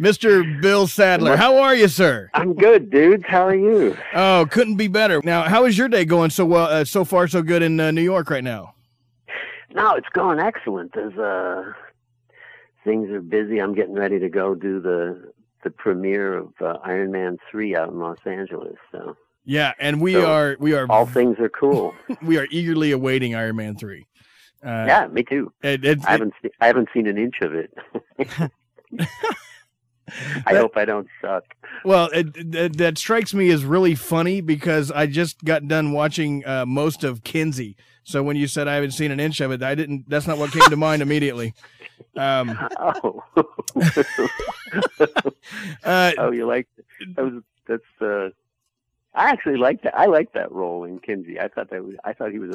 Mr. Bill Sadler. How are you, sir? I'm good, dudes. How are you? Oh, couldn't be better. Now, how is your day going so well, so far so good in New York right now? No, it's going excellent. There's things are busy. I'm getting ready to go do the premiere of Iron Man 3 out in Los Angeles. So yeah, and we are all things are cool. We are eagerly awaiting Iron Man 3. Yeah, me too. I haven't seen an inch of it. I hope I don't suck. Well, that strikes me as really funny because I just got done watching most of Kinsey. So when you said I haven't seen an inch of it, that's not what came to mind immediately. Oh, you like that's I actually liked that. I liked that role in Kinsey. I thought he was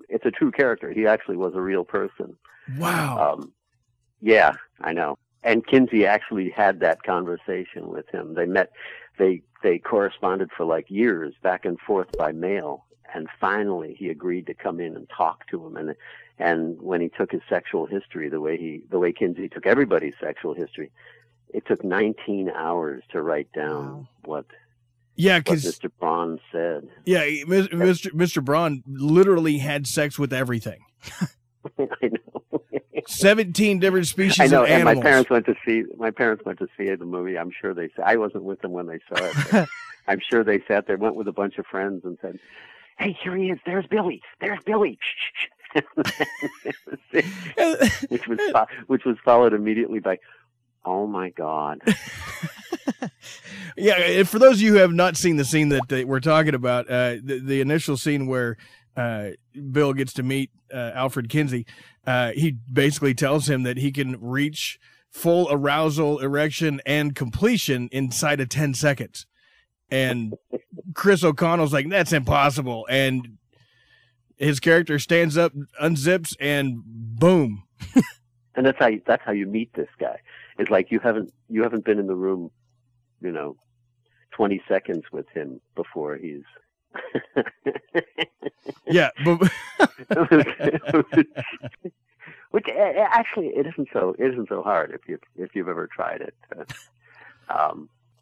it's a true character. He actually was a real person. Wow. Yeah, I know. And Kinsey actually had that conversation with him. They met, they corresponded for like years back and forth by mail. And finally he agreed to come in and talk to him. And when he took his sexual history, the way Kinsey took everybody's sexual history, it took 19 hours to write down what Mr. Braun said. Yeah, Mr. Braun literally had sex with everything. I know. 17 different species I know, of animals. And my parents went to see the movie. I'm sure I wasn't with them when they saw it. But I'm sure they sat there, went with a bunch of friends, and said, "Hey, here he is. There's Billy. There's Billy." which was followed immediately by, "Oh my God." Yeah, for those of you who have not seen the scene that we're talking about, the initial scene where Bill gets to meet Alfred Kinsey, he basically tells him that he can reach full arousal, erection, and completion inside of 10 seconds. And Chris O'Connell's like, "That's impossible." And his character stands up, unzips, and boom. And that's how you meet this guy. It's like you haven't been in the room, 20 seconds with him before he's yeah, but which actually it isn't so hard if you've ever tried it.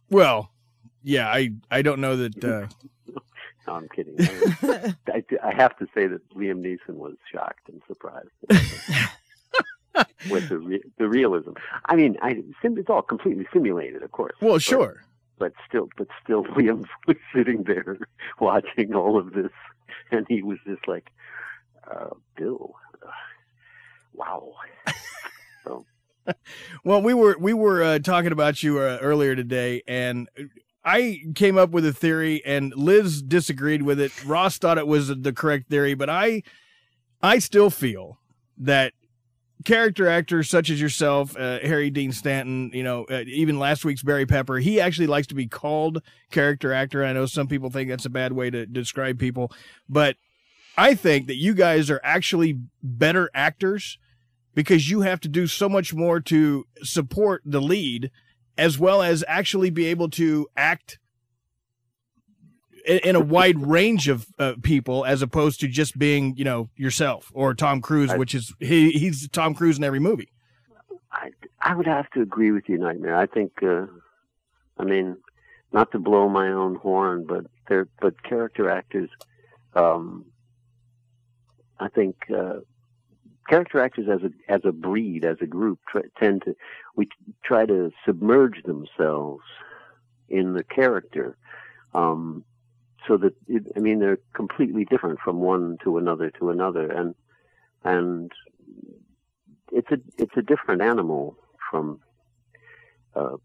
Well, yeah, I don't know that. No, I'm kidding. I have to say that Liam Neeson was shocked and surprised with the realism. I mean, it's all completely simulated, of course. Well, sure. But still, Liam was sitting there watching all of this, and he was just like, "Bill, wow." So, well, we were talking about you earlier today, and I came up with a theory, and Liz disagreed with it. Ross thought it was the correct theory, but I still feel that character actors such as yourself, Harry Dean Stanton, even last week's Barry Pepper, he actually likes to be called character actor. I know some people think that's a bad way to describe people, but I think that you guys are actually better actors because you have to do so much more to support the lead as well as actually be able to act in a wide range of people, as opposed to just being, yourself or Tom Cruise, which is he's Tom Cruise in every movie. I would have to agree with you, Nightmare. I think, not to blow my own horn, but character actors, I think character actors as a breed, as a group, try to submerge themselves in the character. So that they're completely different from one to another, and it's a different animal from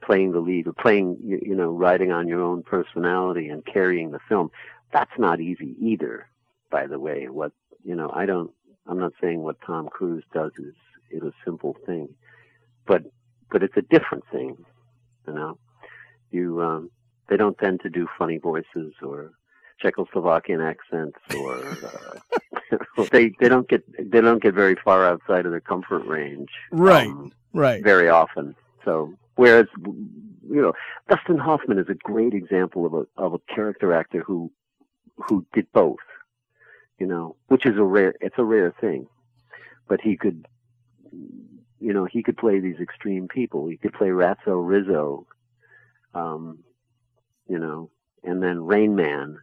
playing the lead or playing, riding on your own personality and carrying the film. That's not easy either, by the way. I'm not saying what Tom Cruise does is a simple thing, but it's a different thing, they don't tend to do funny voices or Czechoslovakian accents, or they don't get very far outside of their comfort range, right? Very often. So whereas Dustin Hoffman is a great example of a character actor who did both, which is a rare thing, but he could he could play these extreme people. He could play Ratso Rizzo, and then Rain Man.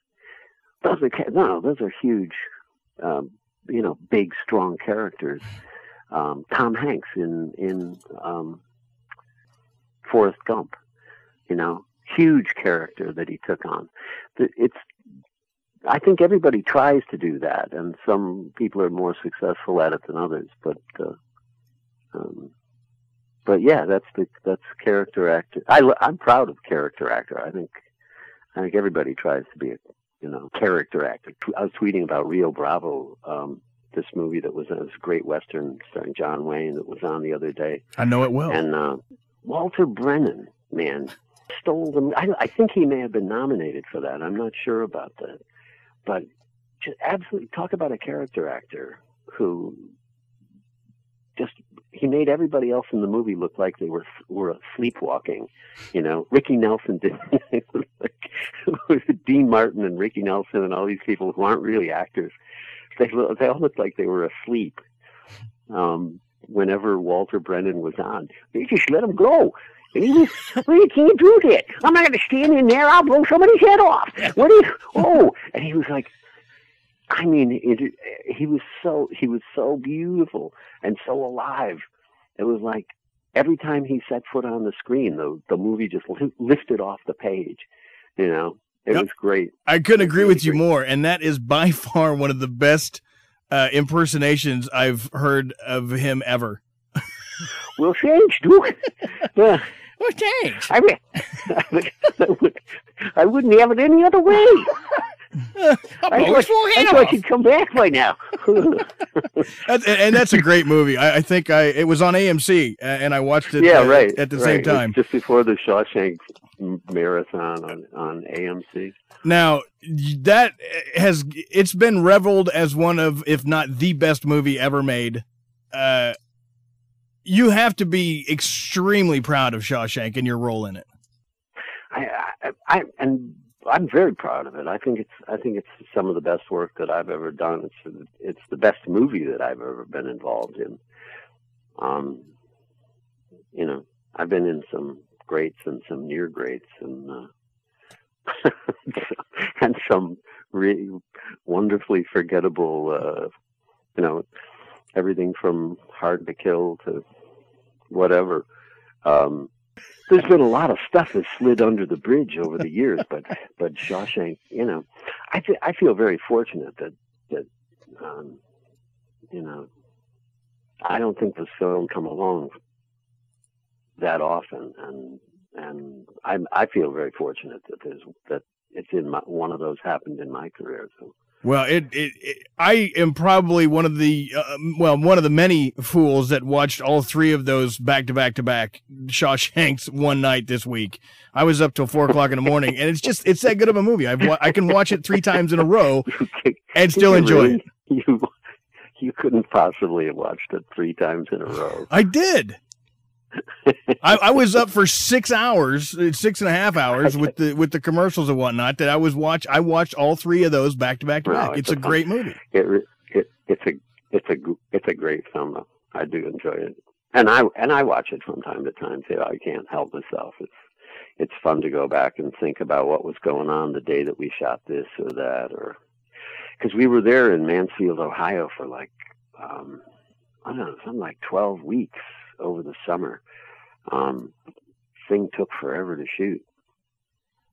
Those are huge, big, strong characters. Tom Hanks in Forrest Gump, huge character that he took on. I think everybody tries to do that, and some people are more successful at it than others. But yeah, that's character actor. I'm proud of character actor. I think everybody tries to be a character actor. I was tweeting about Rio Bravo, this movie that was a great Western starring John Wayne that was on the other day. I know it well. And Walter Brennan, man, stole them. I think he may have been nominated for that. I'm not sure about that. But just absolutely talk about a character actor who he made everybody else in the movie look like they were sleepwalking. Ricky Nelson did. Dean Martin and Ricky Nelson and all these people who aren't really actors. They all looked like they were asleep. Whenever Walter Brennan was on, they just let him go. And he was, well, you can't do that. I'm not going to stand in there. I'll blow somebody's head off. And he was like, I mean, he was so beautiful and so alive. It was like every time he set foot on the screen, the movie just lifted off the page. It was great. I couldn't agree with you more. And that is by far one of the best impersonations I've heard of him ever. Well, thanks, Duke. Well, thanks. I wouldn't have it any other way. I thought you'd come back by now. and that's a great movie. I think it was on AMC, and I watched it at the same time. Just before the Shawshank marathon on AMC. Now, it's been reveled as one of, if not the best movie ever made. You have to be extremely proud of Shawshank and your role in it. I'm very proud of it. I think it's some of the best work that I've ever done. It's the best movie that I've ever been involved in. I've been in some greats and some near greats and and some really wonderfully forgettable. Everything from Hard to Kill to whatever. There's been a lot of stuff that slid under the bridge over the years, but Shawshank, I feel very fortunate that I don't think this film come along that often, and I feel very fortunate that it's one of those happened in my career. So. Well, I am probably one of the many fools that watched all three of those back to back Shawshanks one night this week. I was up till 4:00 in the morning, and it's that good of a movie. I can watch it 3 times in a row and still enjoy it. You couldn't possibly have watched it 3 times in a row. I did. I was up for 6 hours, 6.5 hours with the commercials and whatnot. That I watched all 3 of those back to back. It's a great movie. It's a great film. Though. I do enjoy it, and I watch it from time to time too. I can't help myself. It's fun to go back and think about what was going on the day that we shot this or that, or because we were there in Mansfield, Ohio for like I don't know, something like 12 weeks. Over the summer. Thing took forever to shoot.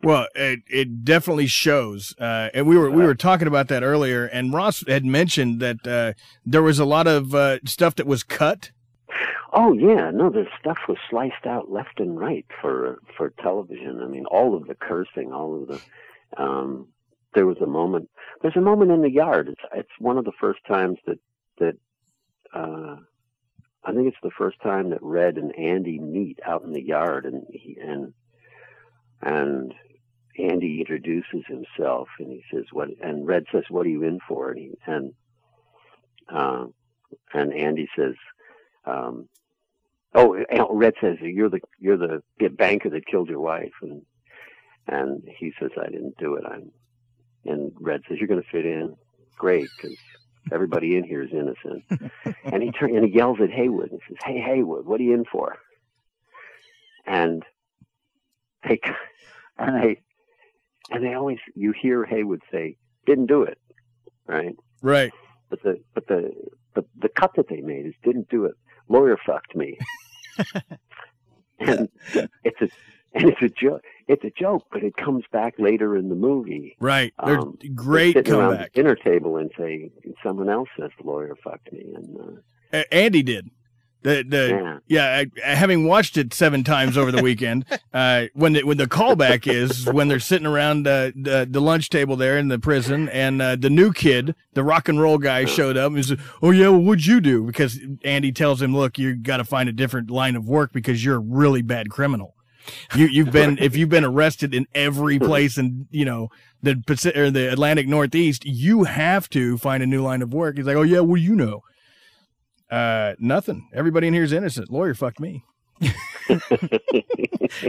Well, it definitely shows. And we were talking about that earlier, and Ross had mentioned that there was a lot of stuff that was cut. Oh yeah, no, the stuff was sliced out left and right for television. I mean, all of the cursing, all of the there's a moment in the yard. It's one of the first times that I think it's the first time that Red and Andy meet out in the yard, and Andy introduces himself, and he says, "What?" And Red says, "What are you in for?" And Andy says, Red says, "You're the banker that killed your wife," and he says, "I didn't do it." And Red says, "You're going to fit in, great, because Everybody in here is innocent. And he yells at Heywood and says, "Hey, Heywood, what are you in for?" And they always, you hear Heywood say, "Didn't do it," right? Right. But the cut that they made is "Didn't do it. Lawyer fucked me." And it's a joke. It's a joke, but it comes back later in the movie. Right. They're great sitting around comeback. the dinner table and say, someone else says the lawyer fucked me. And Andy did. Having watched it 7 times over the weekend, when the callback is when they're sitting around the lunch table there in the prison, and the new kid, the rock and roll guy, showed up and said, "Oh yeah, well, what'd you do?" Because Andy tells him, "Look, you got to find a different line of work because you're a really bad criminal. You've been arrested in every place in the Pacific or the Atlantic Northeast. You have to find a new line of work." He's like, "Oh yeah, well, you know." Nothing. Everybody in here is innocent. Lawyer fucked me.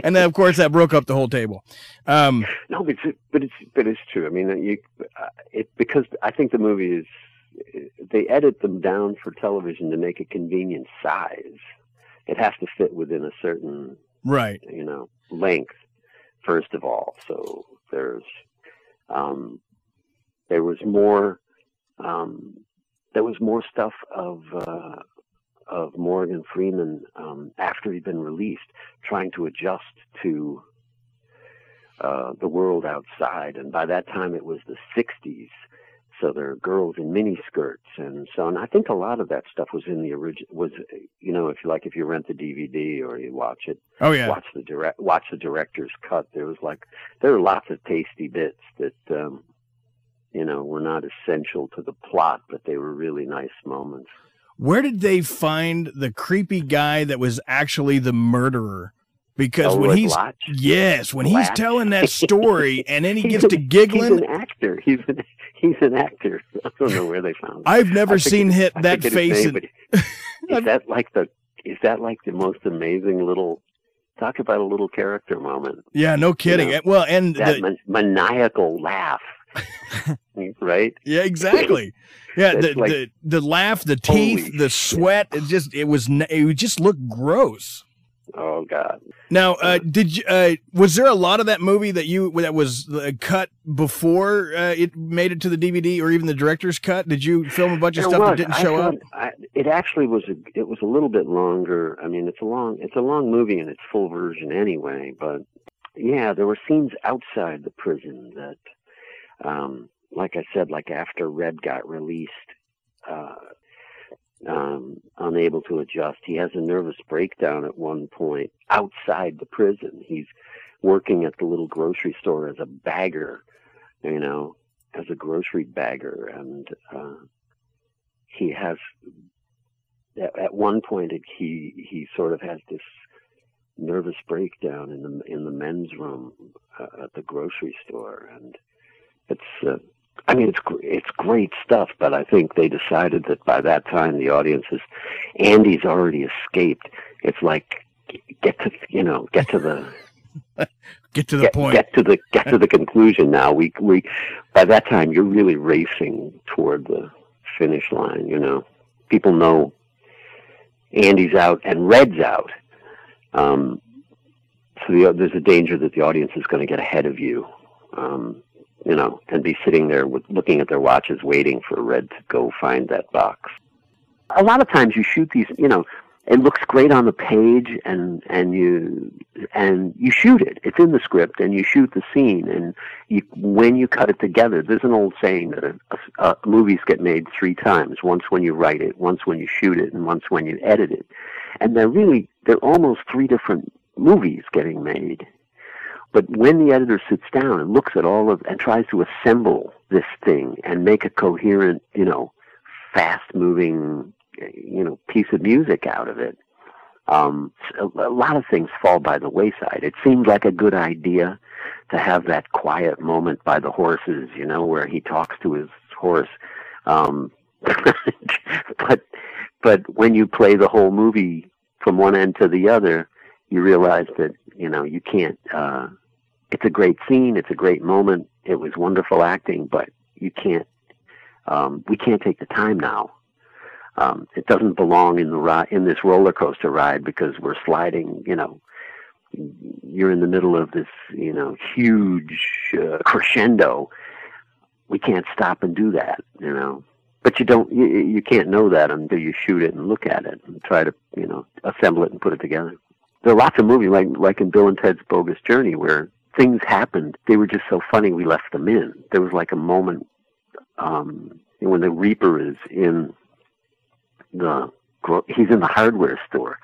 And then, of course, that broke up the whole table. No, but it's true. I mean, because I think the movie is, they edit them down for television to make a convenient size. It has to fit within a certain length, first of all. So there was more. There was more stuff of Morgan Freeman after he'd been released, trying to adjust to the world outside. And by that time, it was the '60s, so there are girls in miniskirts and so on. I think a lot of that stuff was in the original. Was if you rent the DVD or you watch it, watch the director's cut. There were lots of tasty bits that. Were not essential to the plot, but they were really nice moments. Where did they find the creepy guy that was actually the murderer? Because when he's telling that story and then he gets to giggling. He's an actor. He's an actor. I don't know where they found him. I've never seen that face. Is that like the most amazing little? Talk about a little character moment. Yeah, no kidding. Well, and that maniacal laugh. Right? Yeah, exactly. Yeah, the laugh, the teeth, the sweat. It just looked gross. Oh God! Now, was there a lot of that movie that was cut before it made it to the DVD or even the director's cut? Did you film a bunch of stuff that didn't show up? It actually was. It was a little bit longer. I mean, it's a long movie in its full version anyway. But yeah, there were scenes outside the prison that. Like I said, like after Red got released, unable to adjust, he has a nervous breakdown at one point outside the prison. He's working at the little grocery store as a bagger, as a grocery bagger. And he has, at one point, he sort of has this nervous breakdown in the men's room at the grocery store. And it's great stuff, but I think they decided that by that time the audience Andy's already escaped. It's like get to the point. Get to the conclusion. Now we by that time you're really racing toward the finish line. People know Andy's out and Red's out. So there's a danger that the audience is going to get ahead of you. And be sitting there looking at their watches, waiting for Red to go find that box. A lot of times you shoot these, it looks great on the page, and you shoot it. It's in the script, and you shoot the scene, and when you cut it together, there's an old saying that movies get made 3 times: once when you write it, once when you shoot it, and once when you edit it. And they're almost 3 different movies getting made. But when the editor sits down and looks at and tries to assemble this thing and make a coherent, fast-moving, piece of music out of it, a lot of things fall by the wayside. It seemed like a good idea to have that quiet moment by the horses, where he talks to his horse. But when you play the whole movie from one end to the other, you realize that, you can't, it's a great scene. It's a great moment. It was wonderful acting, but you can't We can't take the time now. It doesn't belong in this roller coaster ride because we're sliding, you're in the middle of this, huge crescendo. We can't stop and do that, But you can't know that until you shoot it and look at it and try to, assemble it and put it together. There are lots of movies like in Bill and Ted's Bogus Journey where things happened. They were just so funny we left them in. There was like a moment when the Reaper is in he's in the hardware store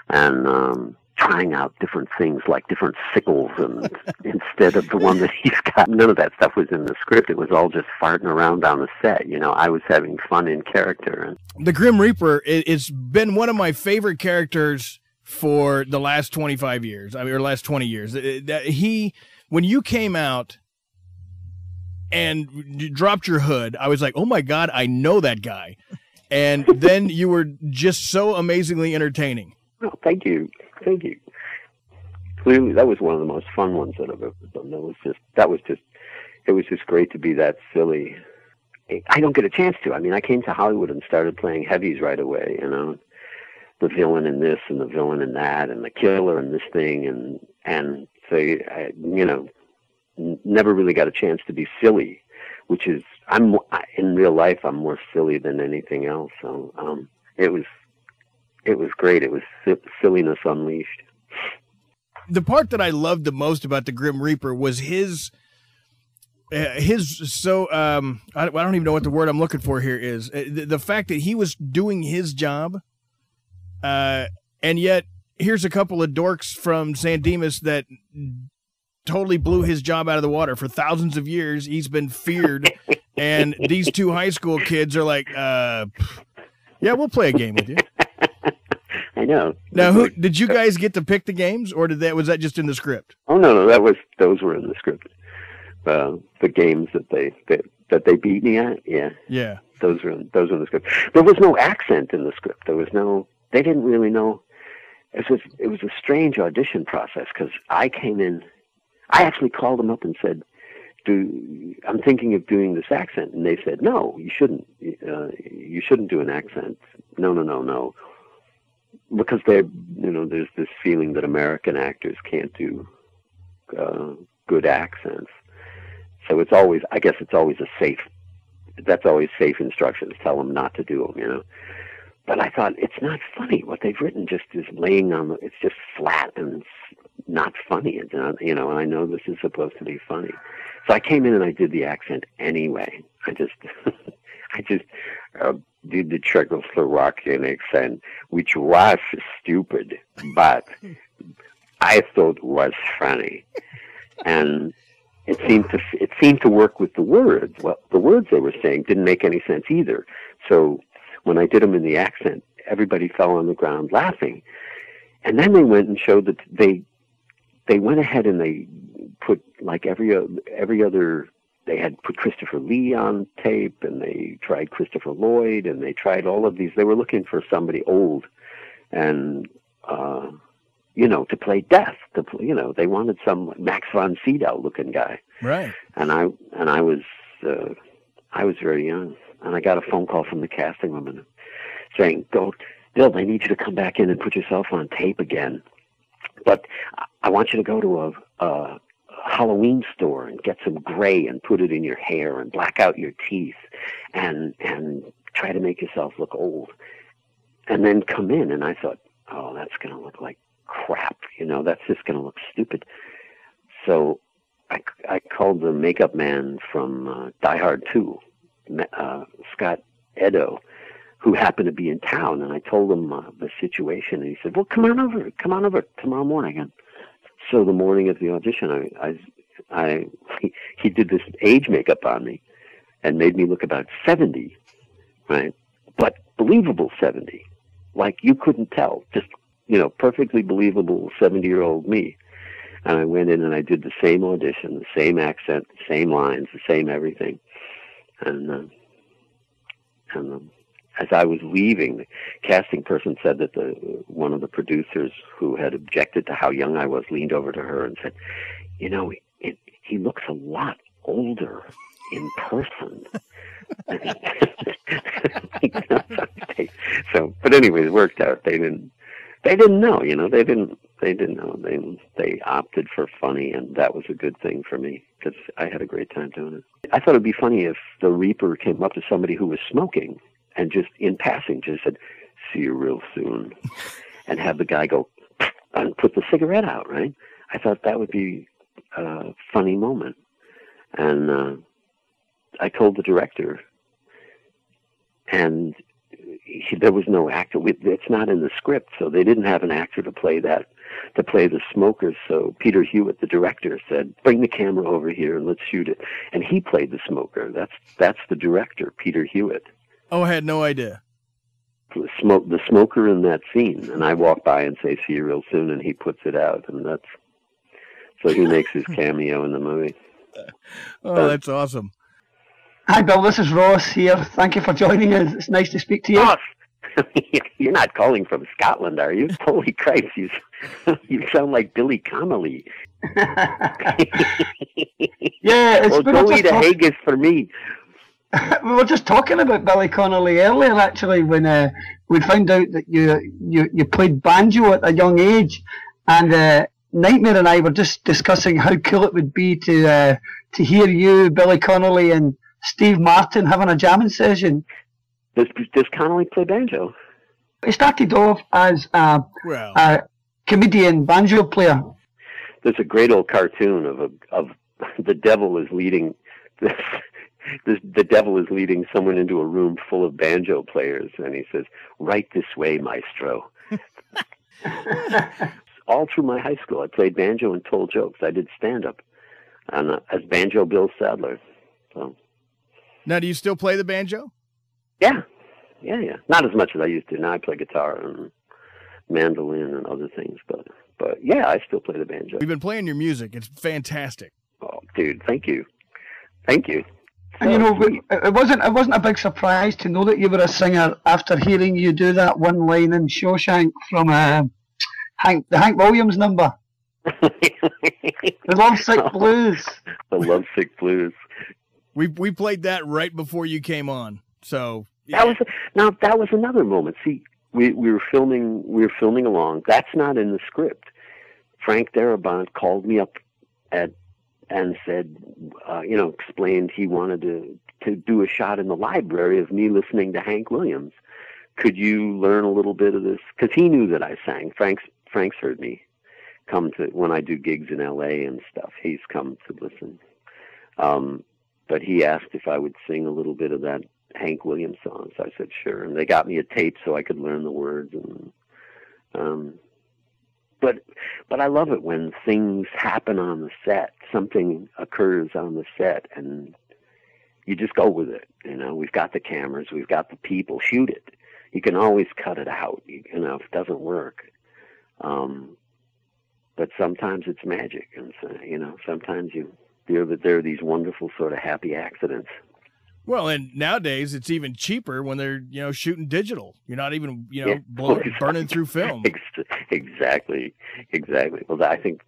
and trying out different things like different sickles and instead of the one that he's got. None of that stuff was in the script. It was all just farting around on the set. I was having fun in character. The Grim Reaper, it's been one of my favorite characters for the last 25 years, or last 20 years. When you came out and you dropped your hood, I was like, oh my God, I know that guy. And then you were just so amazingly entertaining. Oh, thank you. Thank you. Clearly, that was one of the most fun ones that I've ever done. It was just great to be that silly. I don't get a chance to. I mean, I came to Hollywood and started playing heavies right away, the villain in this and the villain in that and the killer in this thing. And so, never really got a chance to be silly, which is, in real life, I'm more silly than anything else. So, it was great. It was silliness unleashed. The part that I loved the most about the Grim Reaper was his I don't even know what the word I'm looking for here is. The fact that he was doing his job, and yet here's a couple of dorks from San Dimas that totally blew his job out of the water. For thousands of years, he's been feared, and these two high school kids are like, yeah, we'll play a game with you. I know. Now, did you guys get to pick the games, or was that just in the script? Oh no, those were in the script. The games that they beat me at, yeah. Those were in the script. There was no accent in the script. They didn't really know. It was a strange audition process because I came in. I actually called them up and said, I'm thinking of doing this accent, and they said, no, you shouldn't. You shouldn't do an accent. No. Because there's this feeling that American actors can't do good accents. So it's always that's always safe instructions. Tell them not to do them, But I thought, it's not funny. What they've written just is it's just flat and not funny. It's not, and I know this is supposed to be funny. So I came in and I did the accent anyway. I just did the Czechoslovakian accent, which was stupid, but I thought was funny. And it seemed to work with the words. Well, the words they were saying didn't make any sense either. So when I did them in the accent, everybody fell on the ground laughing. And then they went and showed that they went ahead and they put like every other. They had put Christopher Lee on tape, and they tried Christopher Lloyd, and they tried all of these. They were looking for somebody old, and to play Death. They wanted some Max von Sydow looking guy. Right. And I was very young, and I got a phone call from the casting woman saying, Bill, they need you to come back in and put yourself on tape again. But I want you to go to a Halloween store and get some gray and put it in your hair and black out your teeth and try to make yourself look old. And then come in. And I thought, oh, that's going to look like crap. That's just going to look stupid. So I called the makeup man from Die Hard 2, Scott Edo, who happened to be in town. And I told him the situation. And he said, well, come on over tomorrow morning. And so the morning of the audition, he did this age makeup on me and made me look about 70, right? But believable 70, like you couldn't tell, just, perfectly believable 70-year-old me. And I went in and I did the same audition, the same accent, the same lines, the same everything. And as I was leaving, the casting person said that one of the producers who had objected to how young I was leaned over to her and said, he looks a lot older in person. But anyway, it worked out. They didn't know, you know, they didn't know. They opted for funny, and that was a good thing for me because I had a great time doing it. I thought it'd be funny if the Reaper came up to somebody who was smoking and just in passing just said, "See you real soon," and have the guy go and put the cigarette out, right? I thought that would be a funny moment. And I told the director, and there was no actor. It's not in the script, so they didn't have an actor to play the smokers. So Peter Hewitt, the director, said, "Bring the camera over here and let's shoot it." And he played the smoker. That's the director, Peter Hewitt. Oh, I had no idea. The smoker in that scene. And I walk by and say, "See you real soon," and he puts it out, and so he makes his cameo in the movie. Oh, that's awesome. Hi, Bill. This is Ross here. Thank you for joining us. It's nice to speak to you. Ross, you're not calling from Scotland, are you? Holy Christ, you sound like Billy Connolly. Yeah, well, go eat a haggis for me. We were just talking about Billy Connolly earlier, actually, when we found out that you played banjo at a young age, and Nightmare and I were just discussing how cool it would be to hear you, Billy Connolly, and Steve Martin having a jamming session. Does Connolly play banjo? He started off as a comedian banjo player. There's a great old cartoon of the devil is leading the devil is leading someone into a room full of banjo players, and he says, "Right this way, maestro." All through my high school, I played banjo and told jokes. I did stand-up as Banjo Bill Sadler. So. Now, do you still play the banjo? Yeah. Not as much as I used to. Now I play guitar and mandolin and other things, but yeah, I still play the banjo. We've been playing your music. It's fantastic. Oh, dude, thank you. And you know, it wasn't a big surprise to know that you were a singer after hearing you do that one line in Shawshank from the Hank Williams number. The Lovesick Blues. The Lovesick Blues. We played that right before you came on. So yeah. That was another moment. See, we were filming along. That's not in the script. Frank Darabont called me up and said, explained he wanted to do a shot in the library of me listening to Hank Williams. Could you learn a little bit of this? Because he knew that I sang. Frank's heard me come to, when I do gigs in LA and stuff, he's come to listen. But he asked if I would sing a little bit of that Hank Williams song. So I said, sure. And they got me a tape so I could learn the words. And, but I love it when things happen on the set, something occurs on the set, and you just go with it. You know, we've got the cameras, we've got the people, shoot it. You can always cut it out, if it doesn't work. But sometimes it's magic, and so, sometimes there are these wonderful sort of happy accidents. Well, and nowadays it's even cheaper when they're shooting digital. You're not even burning through film. Exactly. Well, I think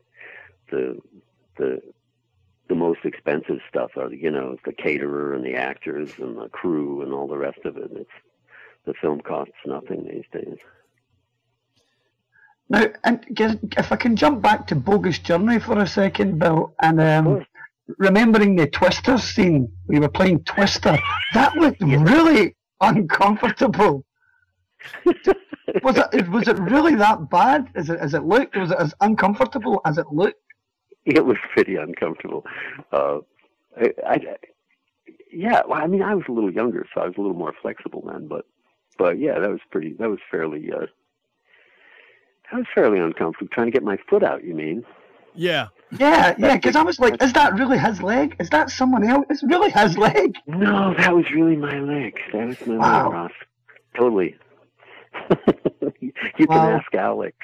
the most expensive stuff are the caterer and the actors and the crew and all the rest of it. The film costs nothing these days. Now, and if I can jump back to Bogus Journey for a second, Bill, and remembering the Twister scene, we were playing Twister. That looked really uncomfortable. Was it really that bad as it looked? Was it as uncomfortable as it looked? It was pretty uncomfortable. Yeah. Well, I mean, I was a little younger, so I was a little more flexible then. But yeah, that was fairly uncomfortable. Trying to get my foot out, you mean? Yeah. Yeah, because I was like, is that really his leg? Is that someone else? It's really his leg. No, that was really my leg. That was my leg, Ross. Totally. You can ask Alex.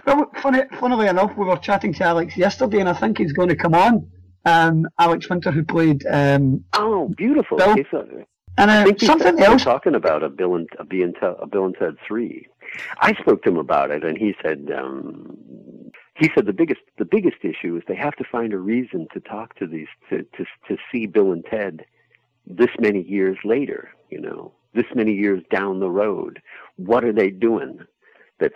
Well, funnily enough, we were chatting to Alex yesterday, and I think he's going to come on. Alex Winter, who played. Oh, beautiful. Bill. Okay, so, and I think something else. Talking about a Bill and Ted 3. I spoke to him about it, and he said the biggest issue is they have to find a reason to talk to these to see Bill and Ted this many years later. this many years down the road, what are they doing that's,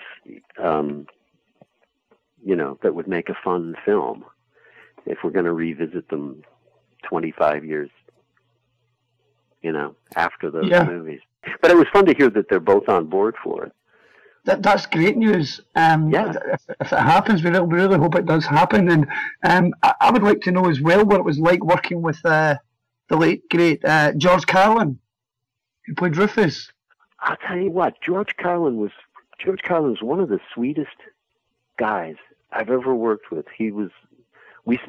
that would make a fun film if we're going to revisit them 25 years, after those movies. But it was fun to hear that they're both on board for it. That's great news. If it happens, we really hope it does happen. And I would like to know as well what it was like working with the late, great George Carlin, who played Rufus. I'll tell you what, George Carlin was one of the sweetest guys I've ever worked with. He was, we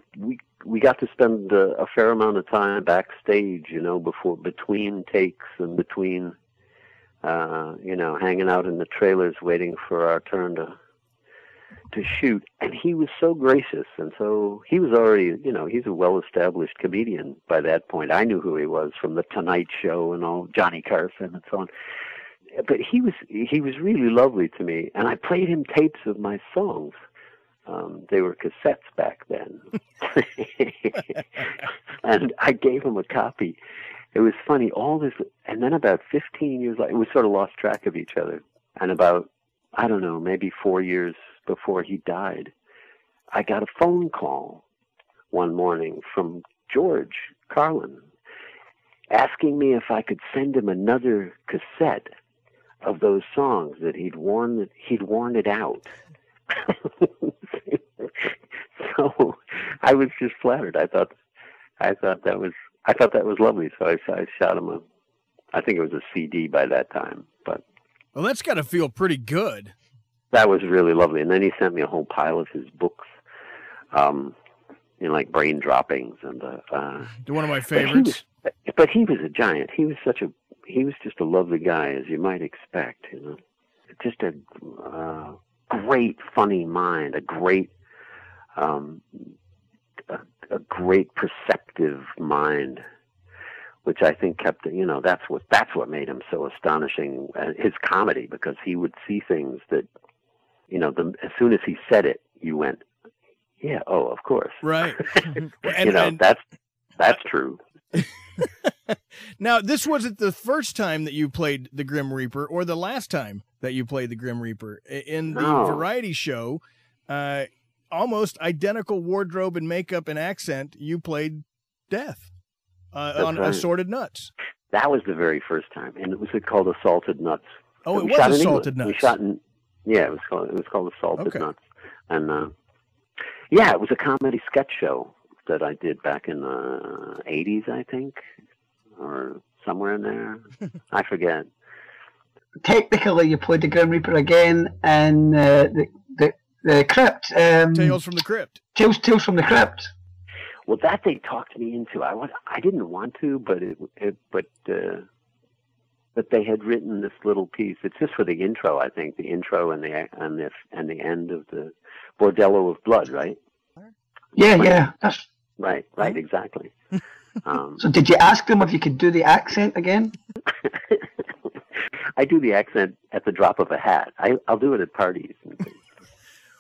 got to spend a fair amount of time backstage, between takes and between, hanging out in the trailers waiting for our turn to shoot. And he was so gracious, and so he was already, he's a well-established comedian by that point. I knew who he was from The Tonight Show and all, Johnny Carson and so on. But he was really lovely to me, and I played him tapes of my songs. They were cassettes back then. And I gave him a copy. It was funny, all this, and then about 15 years later, we sort of lost track of each other. And about, I don't know, maybe 4 years before he died, I got a phone call one morning from George Carlin asking me if I could send him another cassette of those songs that he'd worn it out. So I was just flattered. I thought that was lovely. So I shot him I think it was a CD by that time. But well, that's got to feel pretty good. That was really lovely. And then he sent me a whole pile of his books, like Brain Droppings and one of my favorites. But he was a giant. He was just a lovely guy, as you might expect. Just a great funny mind, a great perceptive mind, which I think kept that's what made him so astonishing. His comedy, because he would see things that as soon as he said it, you went, yeah, oh, of course, right. That's true. Now, this wasn't the first time that you played the Grim Reaper, or the last time that you played the Grim Reaper. In the variety show, almost identical wardrobe and makeup and accent, you played Death on right. Assorted Nuts. That was the very first time, and it was called Assaulted Nuts. Oh, it was Assaulted Nuts. We shot in, it was called Assaulted Nuts, and it was a comedy sketch show that I did back in the 80s, I think, or somewhere in there. I forget. Technically, you played the Grim Reaper again in the Crypt. Tales from the Crypt. Tales from the Crypt. Well, that they talked me into. I didn't want to, but but they had written this little piece. It's just for the intro, I think. The intro and the end of the Bordello of Blood, right? Yeah. That's right, exactly. So did you ask them if you could do the accent again? I do the accent at the drop of a hat. I'll do it at parties.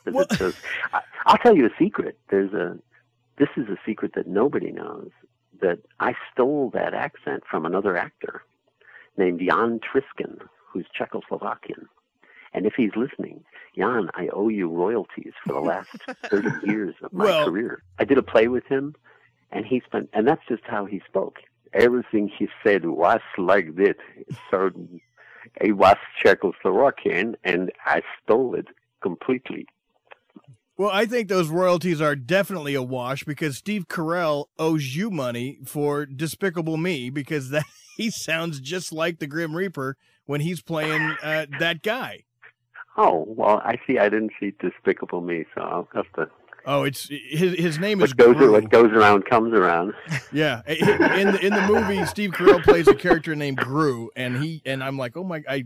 I'll tell you a secret. This is a secret that nobody knows, that I stole that accent from another actor named Jan Triskin, who's Czechoslovakian. And if he's listening, Jan, I owe you royalties for the last 30 years of my career. I did a play with him, and that's just how he spoke. Everything he said was like this. So it was Czechoslovakian, and I stole it completely. Well, I think those royalties are definitely a wash, because Steve Carell owes you money for Despicable Me, because he sounds just like the Grim Reaper when he's playing that guy. Oh, well, I didn't see Despicable Me, so I'll have to. Oh, it's his name is Gru. What goes around comes around. Yeah, in the movie, Steve Carell plays a character named Gru, and I'm like, oh my! I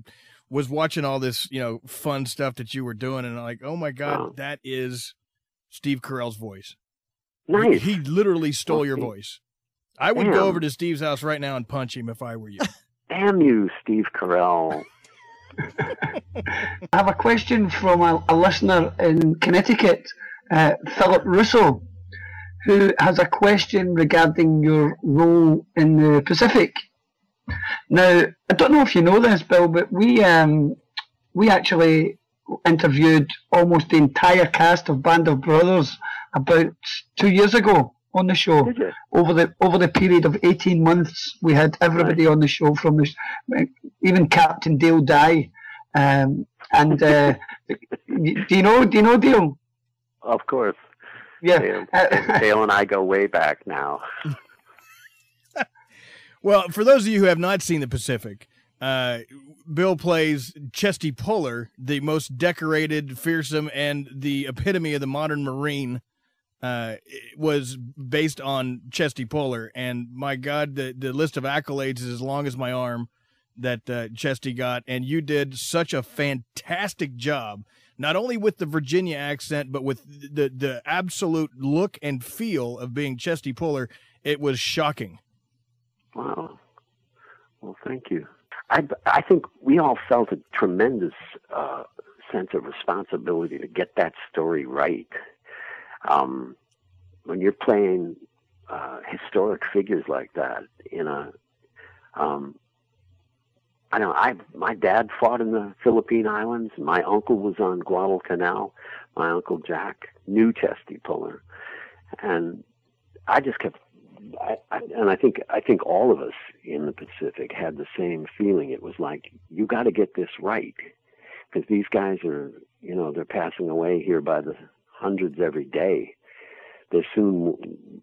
was watching all this, fun stuff that you were doing, and I'm like, oh my God, that is Steve Carell's voice. Nice. He literally stole your voice. I would go over to Steve's house right now and punch him if I were you. Damn you, Steve Carell. I have a question from a listener in Connecticut, Philip Russo, who has a question regarding your role in the Pacific. Now, I don't know if you know this, Bill, but we actually interviewed almost the entire cast of Band of Brothers about 2 years ago on the show. Did you? Over the period of 18 months, we had everybody on the show from even Captain Dale Dye. Do you know Dale? Of course. Yeah. Dale and I go way back now. Well, for those of you who have not seen the Pacific, Bill plays Chesty Puller, the most decorated, fearsome, and the epitome of the modern Marine. Was based on Chesty Puller, and my God, the list of accolades is as long as my arm that Chesty got, and you did such a fantastic job, not only with the Virginia accent, but with the absolute look and feel of being Chesty Puller. It was shocking. Wow. Well, thank you. I think we all felt a tremendous sense of responsibility to get that story right. When you're playing historic figures like that in a, my dad fought in the Philippine Islands. My uncle was on Guadalcanal. My Uncle Jack knew Chesty Puller, and I just kept. I think all of us in the Pacific had the same feeling. It was like, you got to get this right, because these guys are, they're passing away here by the hundreds every day. They're soon,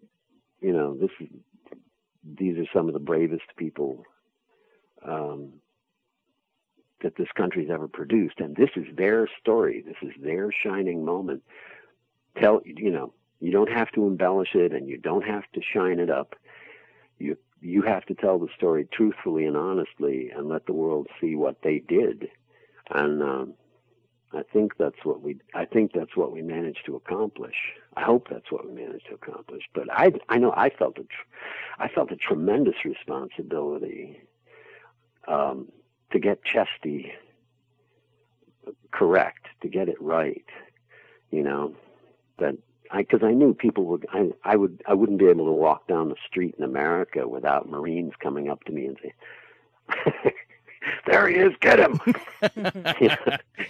these are some of the bravest people that this country's ever produced, and this is their story. This is their shining moment. You don't have to embellish it, and you don't have to shine it up. You have to tell the story truthfully and honestly, and let the world see what they did. And I think that's what we managed to accomplish. I hope that's what we managed to accomplish. But I know I felt a tremendous responsibility to get Chesty correct, to get it right. Because I knew people would. I wouldn't be able to walk down the street in America without Marines coming up to me and saying, "There he is, get him."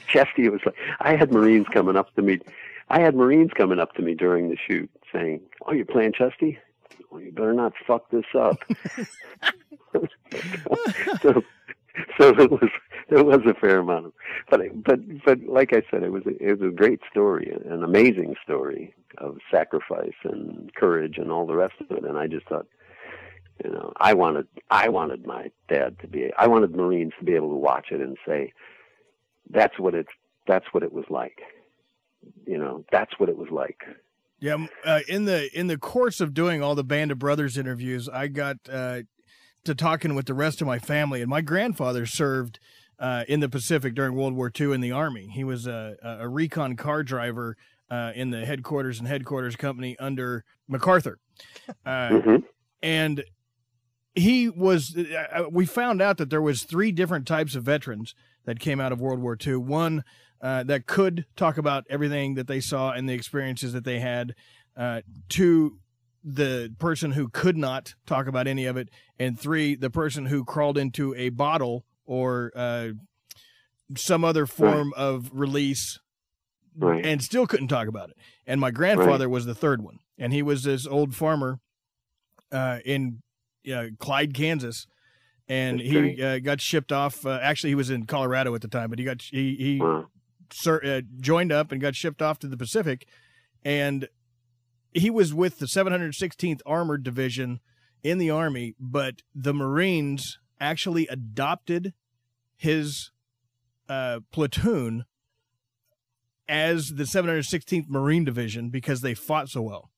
Chesty was like, I had Marines coming up to me during the shoot saying, "Oh, you're playing Chesty? Well, you better not fuck this up." So there was a fair amount of, but like I said, it was a great story, an amazing story of sacrifice and courage and all the rest of it. And I just thought, I wanted my dad I wanted Marines to be able to watch it and say, that's what it was like. That's what it was like. Yeah. In the course of doing all the Band of Brothers interviews, I got to talking with the rest of my family, and my grandfather served in the Pacific during World War II in the Army. He was a recon car driver in the headquarters company under MacArthur. And he was, we found out that there was 3 different types of veterans that came out of World War II. One that could talk about everything that they saw and the experiences that they had. 2, the person who could not talk about any of it, and 3, the person who crawled into a bottle or some other form of release and still couldn't talk about it. And my grandfather was the 3rd one, and he was this old farmer in Clyde, Kansas, and he got shipped off. Actually, he was in Colorado at the time, but he joined up and got shipped off to the Pacific, and he was with the 716th Armored Division in the Army, but the Marines actually adopted his platoon as the 716th Marine Division because they fought so well.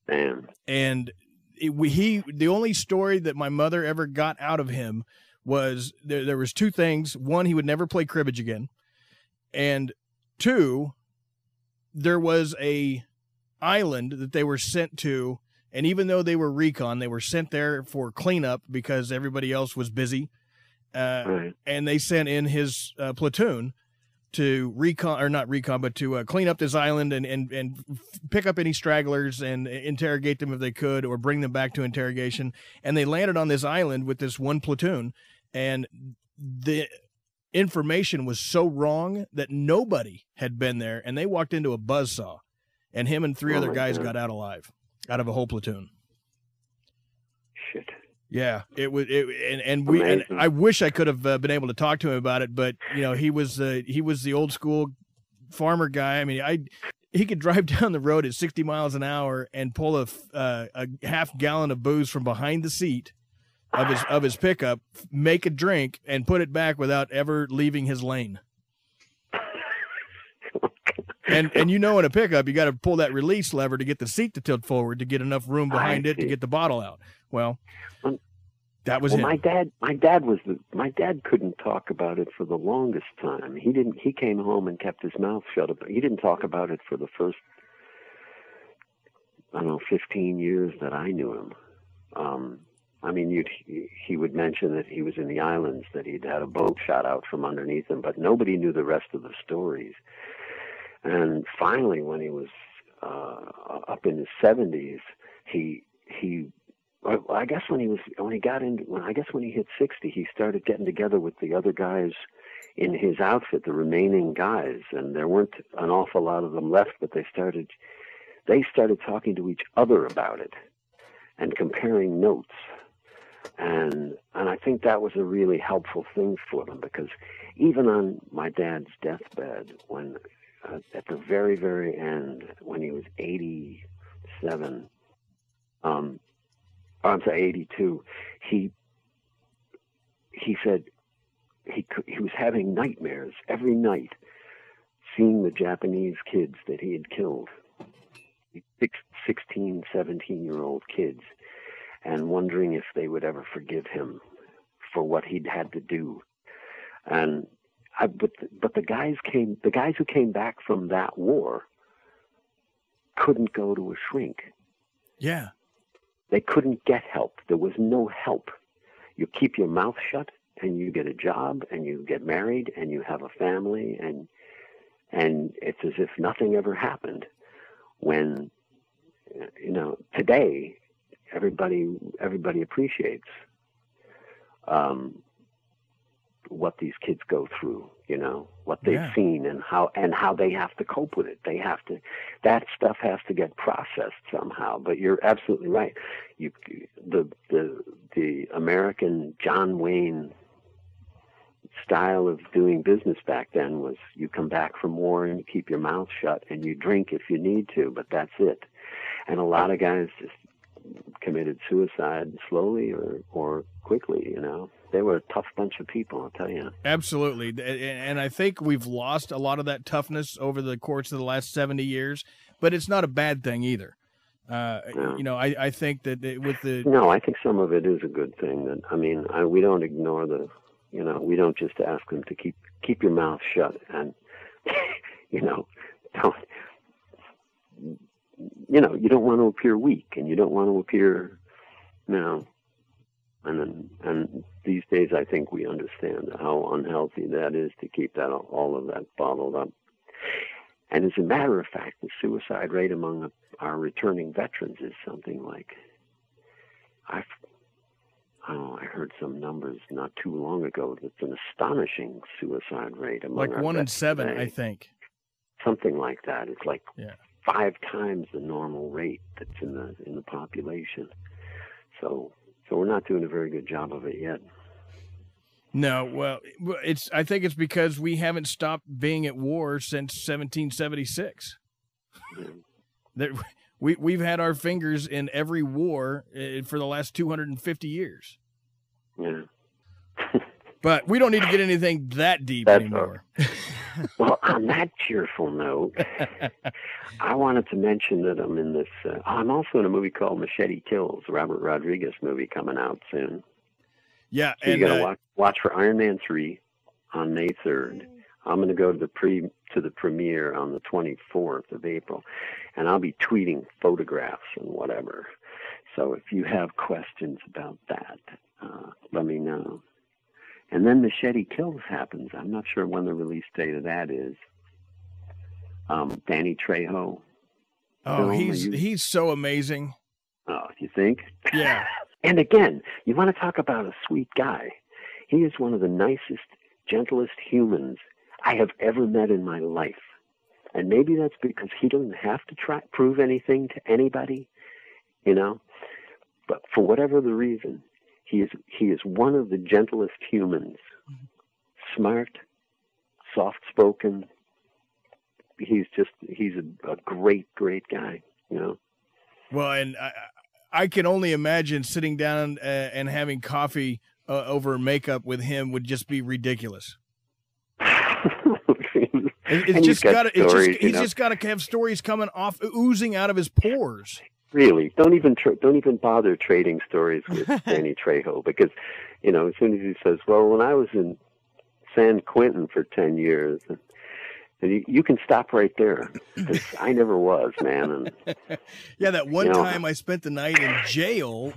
Damn. And the only story that my mother ever got out of him was there was 2 things. 1, he would never play cribbage again. And 2, there was a island that they were sent to, and even though they were recon, they were sent there for cleanup because everybody else was busy. And they sent in his platoon, to clean up this island and pick up any stragglers and interrogate them if they could, or bring them back to interrogation. And they landed on this island with this one platoon, and the information was so wrong that nobody had been there, and they walked into a buzzsaw, and him and three other guys got out alive out of a whole platoon. Shit. Yeah, and I wish I could have been able to talk to him about it, but you know, he was the old school farmer guy. I mean, he could drive down the road at 60 miles an hour and pull a half gallon of booze from behind the seat of his pickup, make a drink, and put it back without ever leaving his lane. And you know, in a pickup, you got to pull that release lever to get the seat to tilt forward to get enough room behind it to get the bottle out. Well, that was him. My dad couldn't talk about it for the longest time. He came home and kept his mouth shut. He didn't talk about it for the first, 15 years that I knew him. I mean, he would mention that he was in the islands, that he'd had a boat shot out from underneath him, but nobody knew the rest of the stories. And finally, when he was up in his 70s, I guess when he hit 60, he started getting together with the other guys in his outfit, the remaining guys, and there weren't an awful lot of them left, but they started talking to each other about it and comparing notes. And I think that was a really helpful thing for them, because even on my dad's deathbed, when at the very, very end, when he was 87, I'm sorry, 82, he said he was having nightmares every night, seeing the Japanese kids that he had killed, 16, 17-year-old kids, and wondering if they would ever forgive him for what he'd had to do. But the guys who came back from that war couldn't go to a shrink. Yeah. They couldn't get help. There was no help. You keep your mouth shut, and you get a job, and you get married, and you have a family, and it's as if nothing ever happened. When, today, everybody appreciates what these kids go through, what they've seen, and how they have to cope with it. That stuff has to get processed somehow. But you're absolutely right. The American John Wayne style of doing business back then was, you come back from war and you keep your mouth shut and you drink if you need to, but that's it. And a lot of guys just committed suicide slowly or quickly, They were a tough bunch of people, I'll tell you. Absolutely. And I think we've lost a lot of that toughness over the course of the last 70 years, but it's not a bad thing either. No. I think that No, I think some of it is a good thing. We don't ignore we don't just ask them to keep your mouth shut and, you don't want to appear weak, and you don't want to appear, and these days I think we understand how unhealthy that is, to keep all of that bottled up. And as a matter of fact, the suicide rate among our returning veterans is something like, I heard some numbers not too long ago that's an astonishing suicide rate among like 1 in 7, today. I think. Something like that. It's like 5 times the normal rate that's in the population. So we're not doing a very good job of it yet. No, well, I think it's because we haven't stopped being at war since 1776. Yeah. We've had our fingers in every war for the last 250 years. Yeah. But we don't need to get anything that deep anymore. Well, on that cheerful note, I wanted to mention that I'm in this. I'm also in a movie called Machete Kills, a Robert Rodriguez movie coming out soon. Yeah, so you got to watch for Iron Man 3 on May 3rd. I'm going to go to the premiere on the 24th of April, and I'll be tweeting photographs and whatever. So if you have questions about that, let me know. And then Machete Kills happens. I'm not sure when the release date of that is. Danny Trejo. Oh, he's so amazing. Oh, you think? Yeah. And again, you want to talk about a sweet guy. He is one of the nicest, gentlest humans I have ever met in my life. And maybe that's because he doesn't have to prove anything to anybody, you know. But for whatever the reason, he is one of the gentlest humans. Smart, soft-spoken. He's a great guy, you know. Well, and I can only imagine sitting down and having coffee over makeup with him would just be ridiculous. He's just got to have stories coming off, oozing out of his pores. Really, don't even bother trading stories with Danny Trejo, because, you know, as soon as he says, "Well, when I was in San Quentin for 10 years," and you can stop right there, because I never was, man. And, yeah, that one time I spent the night in jail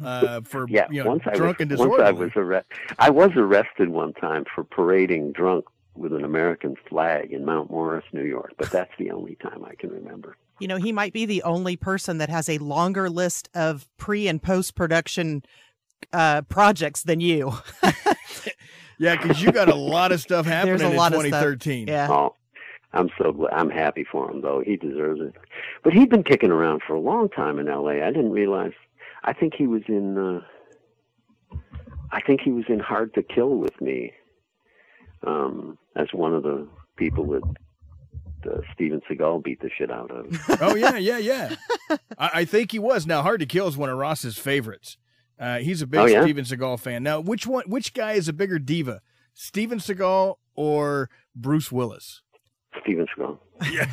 for drunk and disorderly. I was arrested one time for parading drunk with an American flag in Mount Morris, New York, but that's the only time I can remember. You know, he might be the only person that has a longer list of pre- and post-production projects than you. Yeah, because you got a lot of stuff happening in 2013. Yeah. Oh, I'm so glad. I'm happy for him, though. He deserves it. But he'd been kicking around for a long time in L.A. I didn't realize. I think he was in Hard to Kill with me, as one of the people that Steven Seagal beat the shit out of. Oh, yeah. I think he was. Now, Hard to Kill is one of Ross's favorites. He's a big Steven Seagal fan. Now, which guy is a bigger diva, Steven Seagal or Bruce Willis? Steven Seagal. Yeah.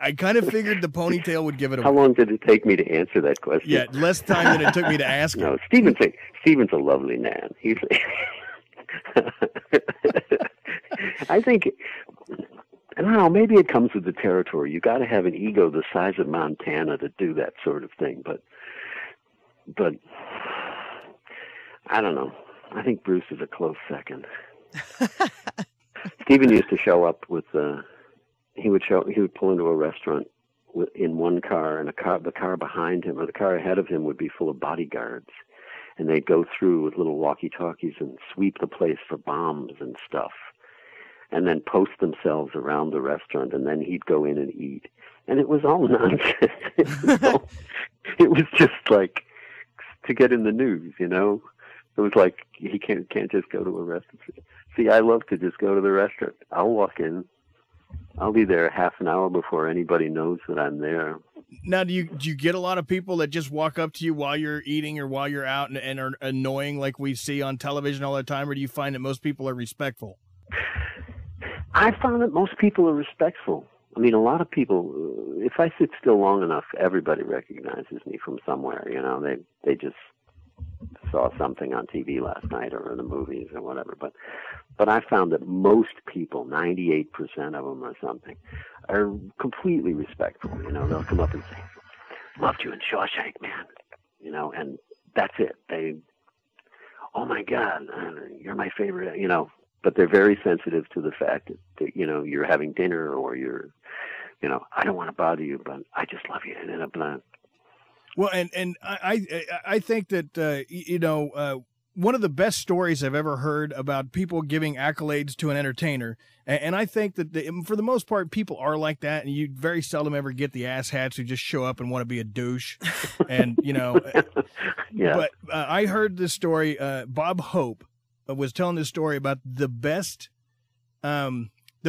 I kind of figured the ponytail would give it away. How long did it take me to answer that question? Yeah, less time than it took me to ask him. No, Steven's a lovely man. He's I think, I don't know, maybe it comes with the territory. You got to have an ego the size of Montana to do that sort of thing. But I don't know. I think Bruce is a close second. Steven used to show up with he would pull into a restaurant in one car, and the car behind him or the car ahead of him would be full of bodyguards, and they'd go through with little walkie-talkies and sweep the place for bombs and stuff, and then post themselves around the restaurant, and then he'd go in and eat. And it was all nonsense. It was just like to get in the news, you know? It was like, he can't just go to a restaurant. See, I love to just go to the restaurant. I'll walk in. I'll be there half an hour before anybody knows that I'm there. Now, do you get a lot of people that just walk up to you while you're eating or while you're out and are annoying like we see on television all the time, or do you find that most people are respectful? I found that most people are respectful. I mean, a lot of people, if I sit still long enough, everybody recognizes me from somewhere, you know. They just saw something on TV last night or in the movies or whatever. But I found that most people, 98% of them or something, are completely respectful. You know, they'll come up and say, "Loved you in Shawshank, man." You know, and that's it. Oh my God, you're my favorite, you know. But they're very sensitive to the fact that you know, you're having dinner or you're, you know, I don't want to bother you, but I just love you. And well, and I think that, you know, one of the best stories I've ever heard about people giving accolades to an entertainer, and I think that for the most part, people are like that, and you very seldom ever get the asshats who just show up and want to be a douche, and, you know. Yeah. But I heard this story, Bob Hope was telling this story about the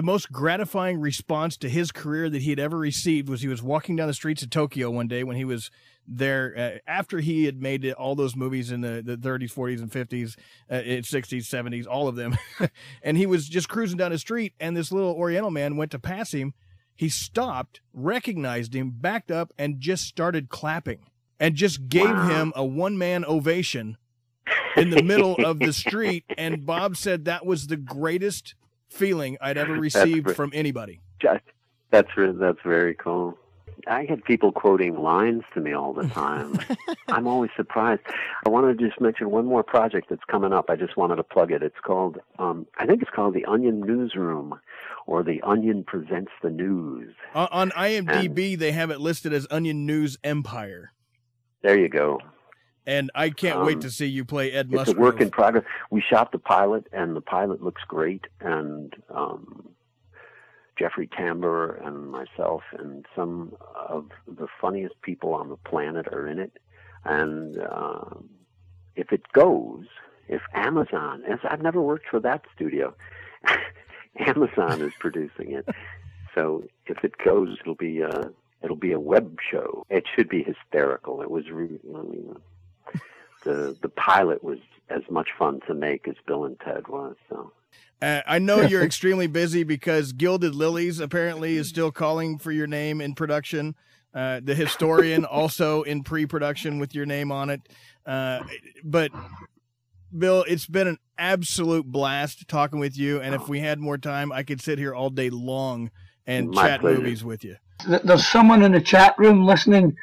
most gratifying response to his career that he had ever received was he was walking down the streets of Tokyo one day when he was there after he had made all those movies in the 30s, 40s, and 50s, 60s, 70s, all of them. And he was just cruising down the street, and this little Oriental man went to pass him. He stopped, recognized him, backed up, and just started clapping and just gave him a one-man ovation in the middle of the street. And Bob said that was the greatest feeling I'd ever received from anybody. That's very cool. I get people quoting lines to me all the time. I'm always surprised. I want to just mention one more project that's coming up. I just wanted to plug it. It's called, I think it's called The Onion Newsroom, or The Onion Presents the News. On IMDb, they have it listed as Onion News Empire. There you go. And I can't wait to see you play Ed Musgrove. It's a work in progress. We shot the pilot, and the pilot looks great. And Jeffrey Tambor and myself and some of the funniest people on the planet are in it. And if it goes, if Amazon, as I've never worked for that studio, Amazon is producing it. So if it goes, it'll be a web show. It should be hysterical. It was really, the pilot was as much fun to make as Bill and Ted was. So. I know you're extremely busy because Gilded Lilies apparently is still calling for your name in production. The Historian also in pre-production with your name on it. But Bill, it's been an absolute blast talking with you. And if we had more time, I could sit here all day long and chat movies with you. There's someone in the chat room listening.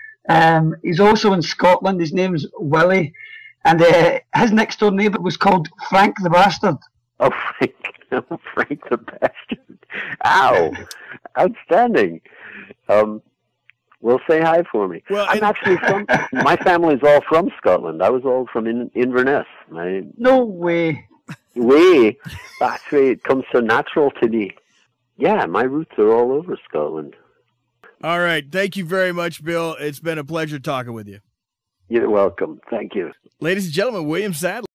He's also in Scotland. His name's Willie. And his next door neighbour was called Frank the Bastard. Oh, Frank the Bastard. Ow. Outstanding. Well, say hi for me. Well, I'm actually from, my family's all from Scotland. I was all from Inverness. No way. That's where it comes so natural to me. Yeah, my roots are all over Scotland. All right. Thank you very much, Bill. It's been a pleasure talking with you. You're welcome. Thank you. Ladies and gentlemen, William Sadler.